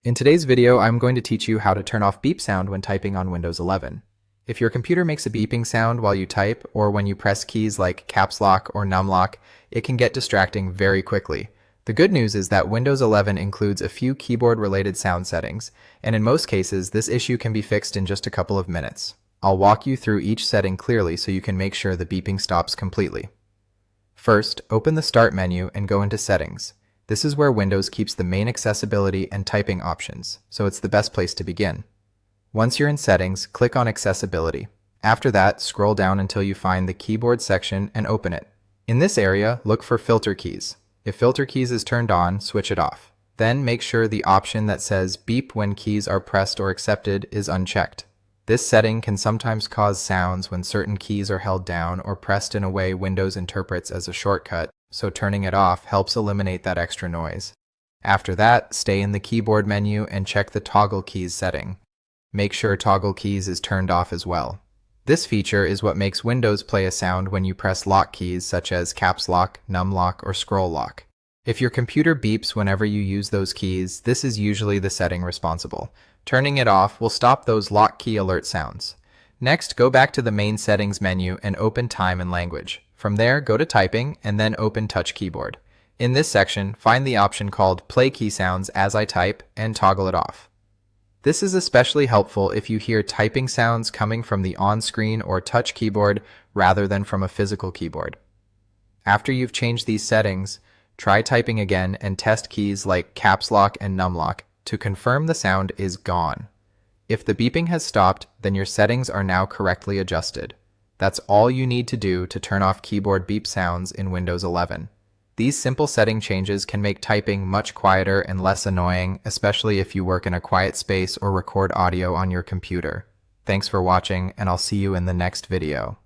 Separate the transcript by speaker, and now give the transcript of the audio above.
Speaker 1: In today's video, I'm going to teach you how to turn off beep sound when typing on Windows 11. If your computer makes a beeping sound while you type or when you press keys like caps lock or num lock, it can get distracting very quickly. The good news is that Windows 11 includes a few keyboard-related sound settings, and in most cases, this issue can be fixed in just a couple of minutes. I'll walk you through each setting clearly so you can make sure the beeping stops completely. First, open the Start menu and go into Settings. This is where Windows keeps the main accessibility and typing options, so it's the best place to begin. Once you're in Settings, click on Accessibility. After that, scroll down until you find the Keyboard section and open it. In this area, look for Filter Keys. If Filter Keys is turned on, switch it off. Then make sure the option that says Beep when keys are pressed or accepted is unchecked. This setting can sometimes cause sounds when certain keys are held down or pressed in a way Windows interprets as a shortcut, so turning it off helps eliminate that extra noise. After that, stay in the Keyboard menu and check the Toggle Keys setting. Make sure Toggle Keys is turned off as well. This feature is what makes Windows play a sound when you press lock keys such as Caps Lock, Num Lock, or Scroll Lock. If your computer beeps whenever you use those keys, this is usually the setting responsible. Turning it off will stop those lock key alert sounds. Next, go back to the main Settings menu and open Time and Language. From there, go to Typing and then open Touch Keyboard. In this section, find the option called Play Key Sounds as I type and toggle it off. This is especially helpful if you hear typing sounds coming from the on-screen or touch keyboard rather than from a physical keyboard. After you've changed these settings, try typing again and test keys like Caps Lock and Num Lock to confirm the sound is gone. If the beeping has stopped, then your settings are now correctly adjusted. That's all you need to do to turn off keyboard beep sounds in Windows 11. These simple setting changes can make typing much quieter and less annoying, especially if you work in a quiet space or record audio on your computer. Thanks for watching, and I'll see you in the next video.